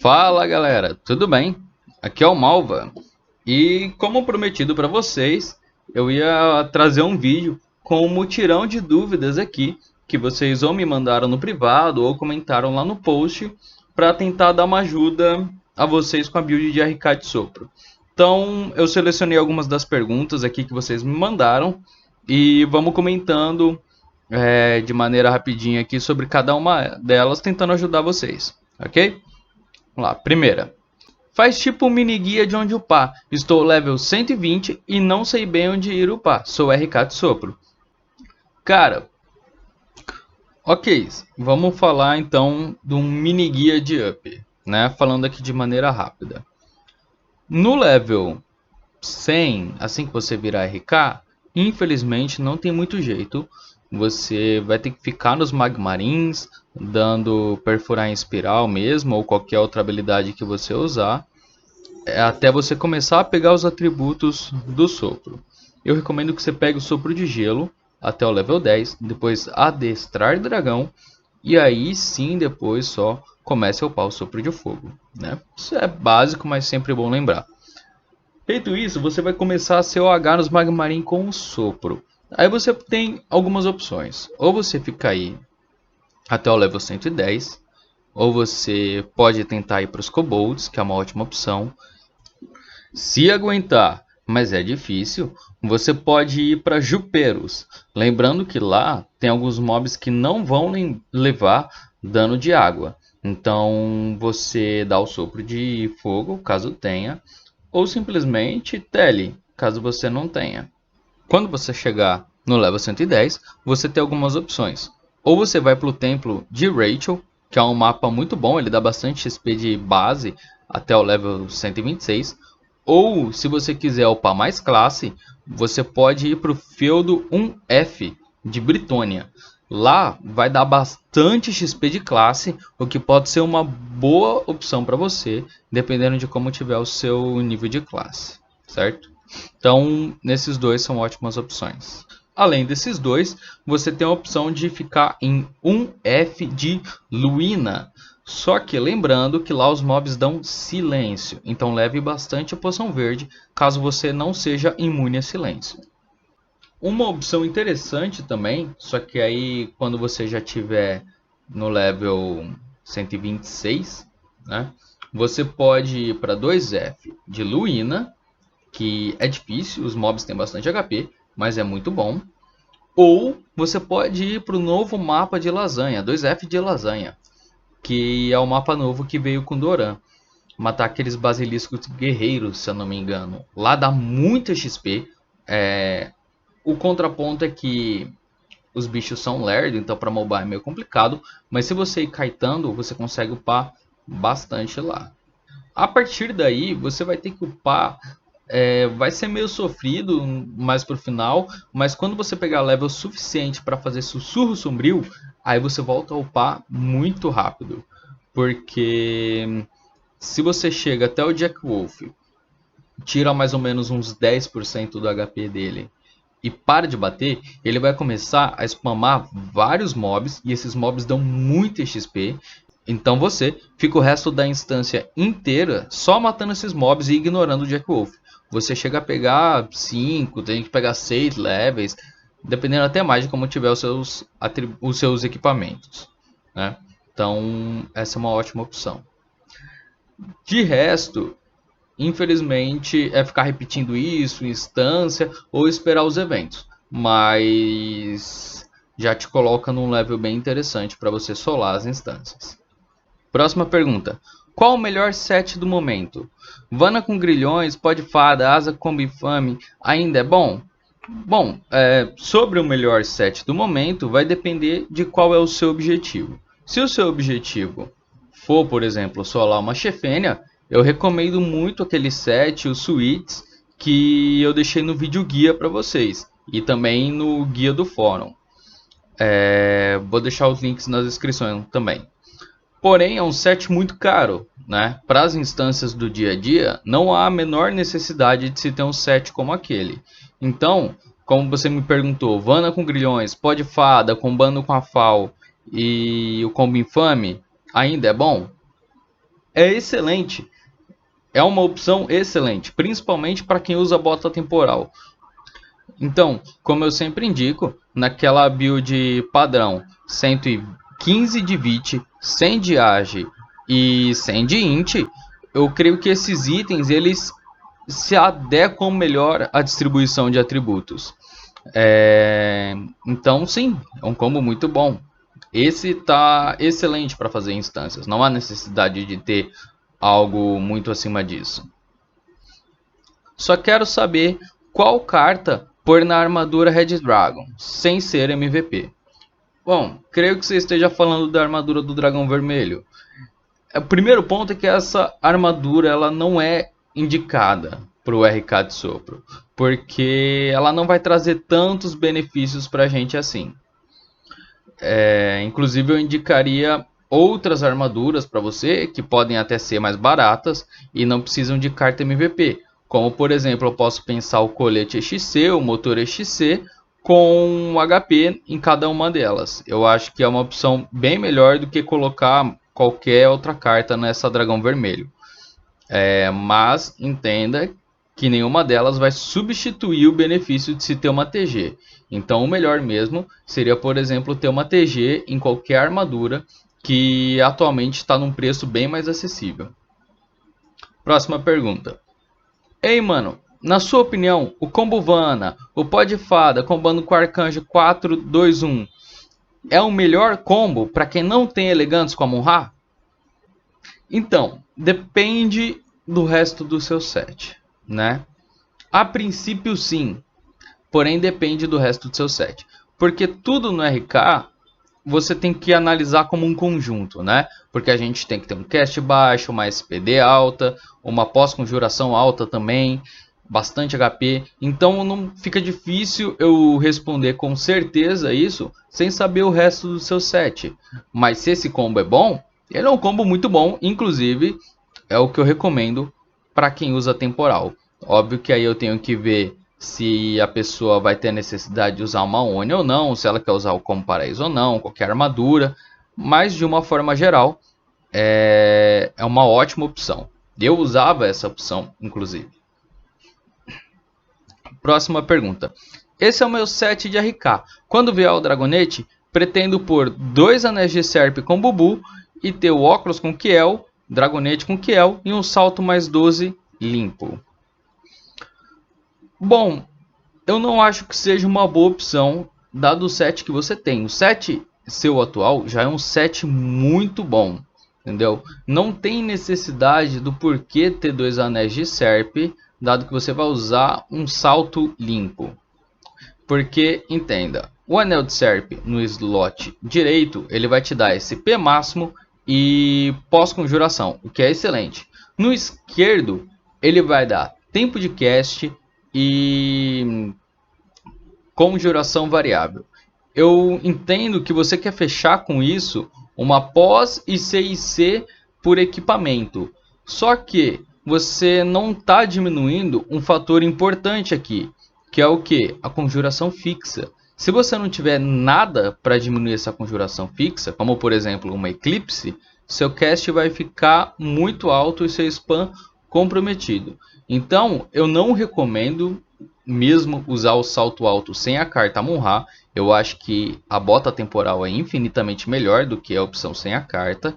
Fala galera, tudo bem? Aqui é o Malva e como prometido para vocês, eu ia trazer um vídeo com um mutirão de dúvidas aqui que vocês ou me mandaram no privado ou comentaram lá no post para tentar dar uma ajuda a vocês com a build de RK de sopro. Então eu selecionei algumas das perguntas aqui que vocês me mandaram e vamos comentando de maneira rapidinha aqui sobre cada uma delas, tentando ajudar vocês, ok? Vamos lá, primeira. Faz tipo um mini guia de onde upar. Estou level 120 e não sei bem onde ir upar. Sou RK de sopro. Cara, ok. Vamos falar então de um mini guia de up, né? Falando aqui de maneira rápida. No level 100, assim que você virar RK, infelizmente não tem muito jeito. Você vai ter que ficar nos magmarins, dando perfurar em espiral mesmo, ou qualquer outra habilidade que você usar, até você começar a pegar os atributos do sopro. Eu recomendo que você pegue o sopro de gelo até o level 10, depois adestrar dragão, e aí sim depois só comece a upar o sopro de fogo, né? Isso é básico, mas sempre bom lembrar. Feito isso, você vai começar a COH nos Magmarin com o sopro. Aí você tem algumas opções. Ou você fica aí até o level 110, ou você pode tentar ir para os Kobolds, que é uma ótima opção. Se aguentar, mas é difícil, você pode ir para Juperos. Lembrando que lá tem alguns mobs que não vão levar dano de água. Então você dá o sopro de fogo, caso tenha, ou simplesmente tele, caso você não tenha. Quando você chegar no level 110, você tem algumas opções. Ou você vai para o templo de Rachel, que é um mapa muito bom, ele dá bastante XP de base até o level 126. Ou, se você quiser upar mais classe, você pode ir para o feudo 1F de Britônia. Lá vai dar bastante XP de classe, o que pode ser uma boa opção para você, dependendo de como tiver o seu nível de classe, certo? Então, nesses dois são ótimas opções. Além desses dois, você tem a opção de ficar em 1F de Luína. Só que lembrando que lá os mobs dão silêncio, então leve bastante a poção verde caso você não seja imune a silêncio. Uma opção interessante também, só que aí quando você já tiver no level 126, né, você pode ir para 2F de Luína, que é difícil, os mobs têm bastante HP, mas é muito bom. Ou você pode ir para o novo mapa de Lasanha, 2F de Lasanha, que é o mapa novo que veio com Doran. Matar aqueles basiliscos guerreiros, se eu não me engano. Lá dá muita XP. O contraponto é que os bichos são lerdos, então para mobile é meio complicado. Mas se você ir kitando, você consegue upar bastante lá. A partir daí, você vai ter que upar. Vai ser meio sofrido mais pro final, mas quando você pegar level suficiente para fazer sussurro sombrio, aí você volta a upar muito rápido. Porque se você chega até o Jack Wolf, tira mais ou menos uns 10% do HP dele e para de bater, ele vai começar a spamar vários mobs e esses mobs dão muito XP. Então você fica o resto da instância inteira só matando esses mobs e ignorando o Jack Wolf. Você chega a pegar 5, tem que pegar 6 levels, dependendo até mais de como tiver os seus equipamentos, né? Então essa é uma ótima opção. De resto, infelizmente, é ficar repetindo isso em instância ou esperar os eventos. Mas já te coloca num level bem interessante para você solar as instâncias. Próxima pergunta. Qual o melhor set do momento? Vana com grilhões, pó de fada, asa combo infame ainda é bom? Bom, sobre o melhor set do momento vai depender de qual é o seu objetivo. Se o seu objetivo for, por exemplo, solar uma chefênia, eu recomendo muito aquele set, os suítes, que eu deixei no vídeo guia para vocês. E também no guia do fórum. Vou deixar os links na descrição também. Porém, é um set muito caro, né? Para as instâncias do dia a dia, não há a menor necessidade de se ter um set como aquele. Então, como você me perguntou, Vana com grilhões, pó de fada, combando com a FAL e o combo infame, ainda é bom? é excelente. É uma opção excelente, principalmente para quem usa bota temporal. Então, como eu sempre indico, naquela build padrão 115 de VIT, 100 de AGE e 100 de INT, eu creio que esses itens eles se adequam melhor à distribuição de atributos. Então sim, é um combo muito bom. Esse está excelente para fazer instâncias, não há necessidade de ter algo muito acima disso. Só quero saber qual carta pôr na armadura Red Dragon, sem ser MVP. Bom, creio que você esteja falando da armadura do Dragão Vermelho. O primeiro ponto é que essa armadura ela não é indicada para o RK de sopro, porque ela não vai trazer tantos benefícios para a gente assim. Inclusive eu indicaria outras armaduras para você que podem até ser mais baratas e não precisam de carta MVP. Como por exemplo, eu posso pensar o colete XC, o motor XC com HP em cada uma delas. Eu acho que é uma opção bem melhor do que colocar qualquer outra carta nessa Dragão Vermelho. Mas entenda que nenhuma delas vai substituir o benefício de se ter uma TG. Então o melhor mesmo seria, por exemplo, ter uma TG em qualquer armadura que atualmente está num preço bem mais acessível. Próxima pergunta. Ei mano, na sua opinião, o combo Vana, o pó de fada combando com o arcanjo 4-2-1 é o melhor combo para quem não tem elegantes com a Amun-Ra? Então, depende do resto do seu set, né? A princípio sim, porém depende do resto do seu set. Porque tudo no RK você tem que analisar como um conjunto, né? Porque a gente tem que ter um cast baixo, uma SPD alta, uma pós-conjuração alta também, bastante HP. Então não fica difícil eu responder com certeza isso sem saber o resto do seu set. Mas se esse combo é bom, ele é um combo muito bom, inclusive é o que eu recomendo para quem usa temporal. Óbvio que aí eu tenho que ver se a pessoa vai ter necessidade de usar uma Oni ou não, se ela quer usar o combo paraíso ou não, qualquer armadura. Mas de uma forma geral, é uma ótima opção. Eu usava essa opção, inclusive. Próxima pergunta. Esse é o meu set de RK. Quando vier o Dragonete, pretendo pôr 2 anéis de Serp com Bubu e ter o óculos com Kiel, Dragonete com Kiel e um salto mais 12 limpo. Bom, eu não acho que seja uma boa opção, dado o set que você tem. O set seu atual já é um set muito bom, entendeu? Não tem necessidade do porquê ter 2 anéis de Serp, dado que você vai usar um salto limpo. Porque, entenda, o anel de Serp no slot direito, ele vai te dar SP máximo e pós-conjuração, o que é excelente. No esquerdo, ele vai dar tempo de cast e conjuração variável. Eu entendo que você quer fechar com isso uma pós e CIC por equipamento. Só que você não está diminuindo um fator importante aqui, que é o que? A conjuração fixa. Se você não tiver nada para diminuir essa conjuração fixa, como por exemplo uma eclipse, seu cast vai ficar muito alto e seu spam comprometido. Então eu não recomendo mesmo usar o salto alto sem a carta Amun-Ra. Eu acho que a bota temporal é infinitamente melhor do que a opção sem a carta.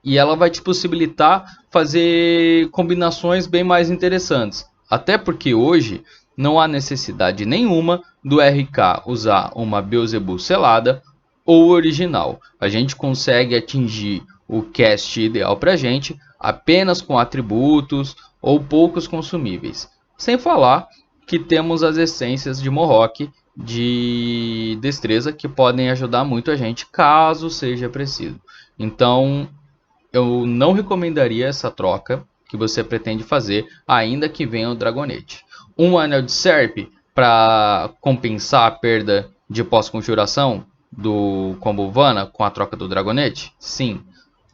E ela vai te possibilitar fazer combinações bem mais interessantes. Até porque hoje não há necessidade nenhuma do RK usar uma Beelzebub selada ou original. A gente consegue atingir o cast ideal para a gente apenas com atributos ou poucos consumíveis. Sem falar que temos as essências de Mohawk de destreza que podem ajudar muito a gente caso seja preciso. Então eu não recomendaria essa troca que você pretende fazer, ainda que venha o Dragonete. Um anel de Serp para compensar a perda de pós-conjuração do combo Vana com a troca do Dragonete? Sim.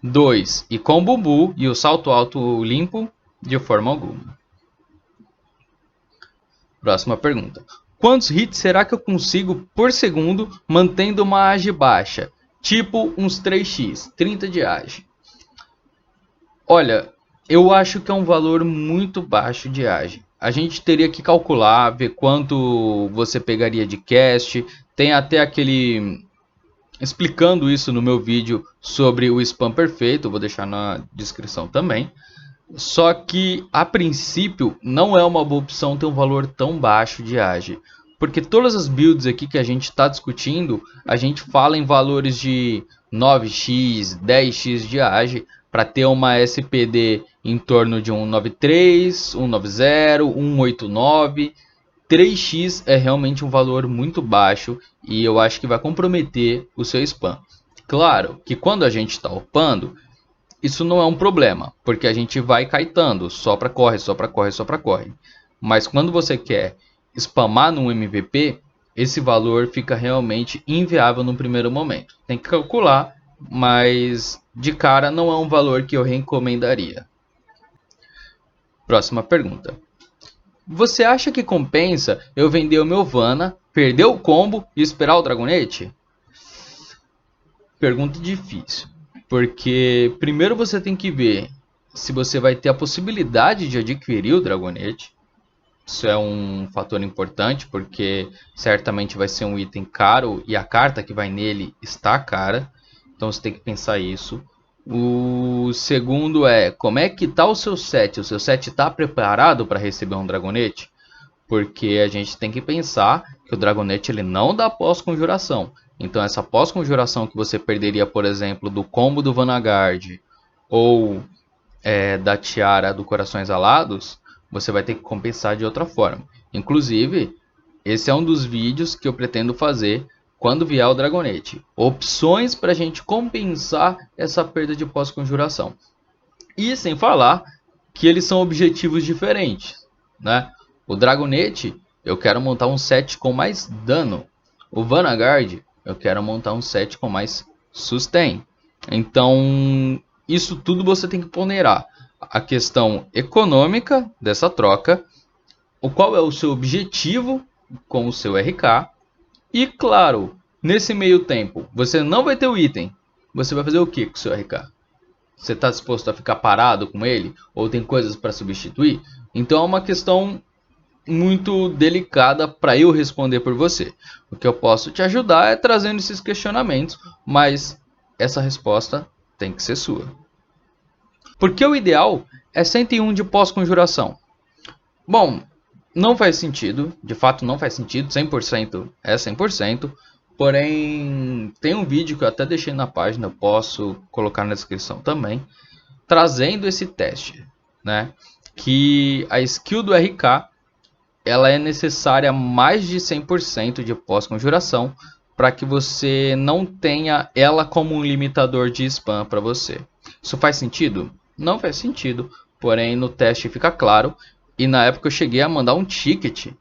2 e com Bubu e o salto alto limpo de forma alguma. Próxima pergunta. Quantos hits será que eu consigo por segundo mantendo uma age baixa? Tipo uns 3x, 30 de age. Olha, Eu acho que é um valor muito baixo de AGE. A gente teria que calcular, ver quanto você pegaria de cast. Tem até aquele explicando isso no meu vídeo sobre o spam perfeito, eu vou deixar na descrição também. Só que a princípio não é uma boa opção ter um valor tão baixo de AGE, porque todas as builds aqui que a gente está discutindo, a gente fala em valores de 9x, 10x de AGE para ter uma SPD em torno de 193, 190, 189. 3x é realmente um valor muito baixo e eu acho que vai comprometer o seu spam. Claro que quando a gente está upando, isso não é um problema, porque a gente vai caetando, sopra, corre, sopra, corre, sopra, corre. Mas quando você quer spamar num MVP, esse valor fica realmente inviável no primeiro momento. Tem que calcular, mas de cara não é um valor que eu recomendaria. Próxima pergunta. Você acha que compensa eu vender o meu Vana, perder o combo e esperar o Dragonete? Pergunta difícil. Porque primeiro você tem que ver se você vai ter a possibilidade de adquirir o Dragonete. Isso é um fator importante, porque certamente vai ser um item caro e a carta que vai nele está cara. Então você tem que pensar isso. O segundo é como é que está o seu set? O seu set está preparado para receber um Dragonete? Porque a gente tem que pensar que o Dragonete ele não dá pós-conjuração. Então essa pós-conjuração que você perderia, por exemplo, do combo do Vanguard ou da Tiara do Corações Alados, você vai ter que compensar de outra forma. Inclusive, esse é um dos vídeos que eu pretendo fazer quando vier o Dragonete. Opções para a gente compensar essa perda de pós-conjuração. E sem falar que eles são objetivos diferentes, né? O Dragonete, eu quero montar um set com mais dano. O Vanguard, eu quero montar um set com mais sustain. Então, isso tudo você tem que ponderar. A questão econômica dessa troca, o qual é o seu objetivo com o seu RK. E claro, nesse meio tempo, você não vai ter o item. Você vai fazer o que com o seu RK? Você está disposto a ficar parado com ele? Ou tem coisas para substituir? Então é uma questão muito delicada para eu responder por você. O que eu posso te ajudar é trazendo esses questionamentos, mas essa resposta tem que ser sua. Porque o ideal é 101 de pós-conjuração. Bom, não faz sentido, de fato não faz sentido, 100% é 100%, porém tem um vídeo que eu até deixei na página, eu posso colocar na descrição também, trazendo esse teste, né? Que a skill do RK ela é necessária mais de 100% de pós-conjuração para que você não tenha ela como um limitador de spam para você. Isso faz sentido? Não faz sentido, porém no teste fica claro. E na época eu cheguei a mandar um ticket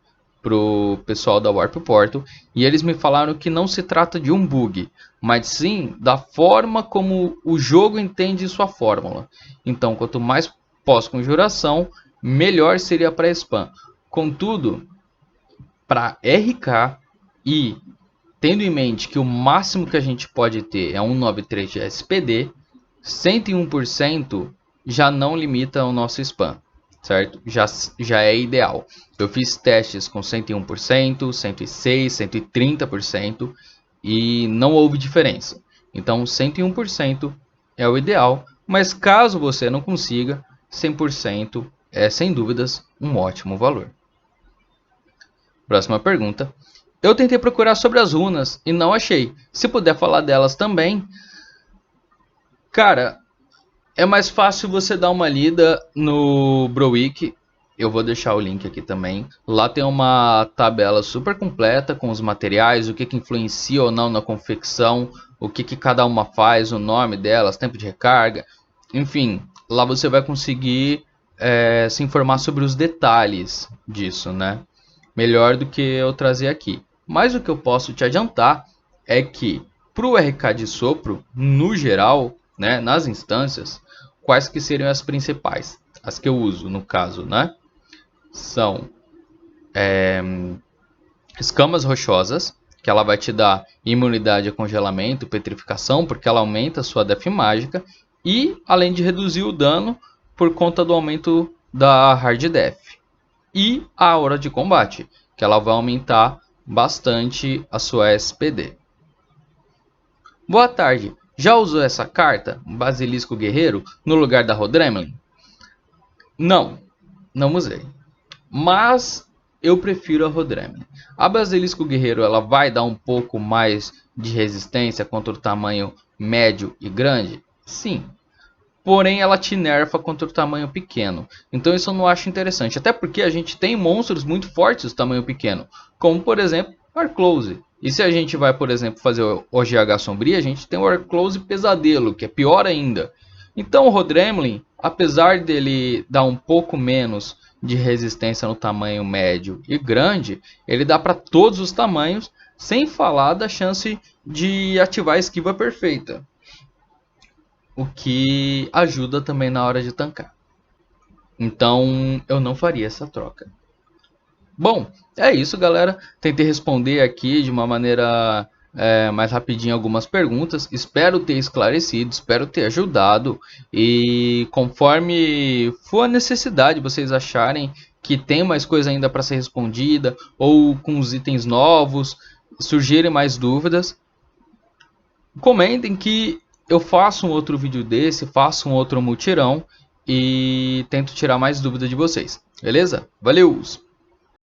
pro pessoal da Warp Portal e eles me falaram que não se trata de um bug, mas sim da forma como o jogo entende sua fórmula. Então, quanto mais pós-conjuração, melhor seria para spam. Contudo, para RK e tendo em mente que o máximo que a gente pode ter é 193 de SPD, 101% já não limita o nosso spam, certo? Já é ideal. Eu fiz testes com 101%, 106%, 130% e não houve diferença. Então 101% é o ideal, mas caso você não consiga, 100% é sem dúvidas um ótimo valor. Próxima pergunta. Eu tentei procurar sobre as runas e não achei. Se puder falar delas também. Cara, é mais fácil você dar uma lida no Browik. Eu vou deixar o link aqui também. Lá tem uma tabela super completa com os materiais, o que influencia ou não na confecção, o que cada uma faz, o nome delas, tempo de recarga. Enfim, lá você vai conseguir se informar sobre os detalhes disso, né? Melhor do que eu trazer aqui. Mas o que eu posso te adiantar é que para o RK de sopro, no geral, né, nas instâncias, quais que seriam as principais? As que eu uso, no caso, né? São escamas rochosas, que ela vai te dar imunidade a congelamento, petrificação, porque ela aumenta a sua def mágica. E, além de reduzir o dano, por conta do aumento da Hard Def. E a hora de combate, que ela vai aumentar bastante a sua SPD. Boa tarde. Já usou essa carta, Basilisco Guerreiro, no lugar da Rodremlin? Não, não usei. Mas eu prefiro a Rodremlin. A Basilisco Guerreiro ela vai dar um pouco mais de resistência contra o tamanho médio e grande? Sim. Porém, ela te nerfa contra o tamanho pequeno. Então isso eu não acho interessante. Até porque a gente tem monstros muito fortes do tamanho pequeno. Como, por exemplo, Arclose. E se a gente vai, por exemplo, fazer o OGH Sombria, a gente tem o Arclose Pesadelo, que é pior ainda. Então o Rodremlin, apesar dele dar um pouco menos de resistência no tamanho médio e grande, ele dá para todos os tamanhos, sem falar da chance de ativar a esquiva perfeita. O que ajuda também na hora de tancar. Então eu não faria essa troca. Bom, é isso, galera. Tentei responder aqui de uma maneira mais rapidinho algumas perguntas. Espero ter esclarecido, espero ter ajudado. E conforme for a necessidade, vocês acharem que tem mais coisa ainda para ser respondida, ou com os itens novos, surgirem mais dúvidas, comentem que eu faço um outro vídeo desse, faço um outro mutirão e tento tirar mais dúvidas de vocês. Beleza? Valeu!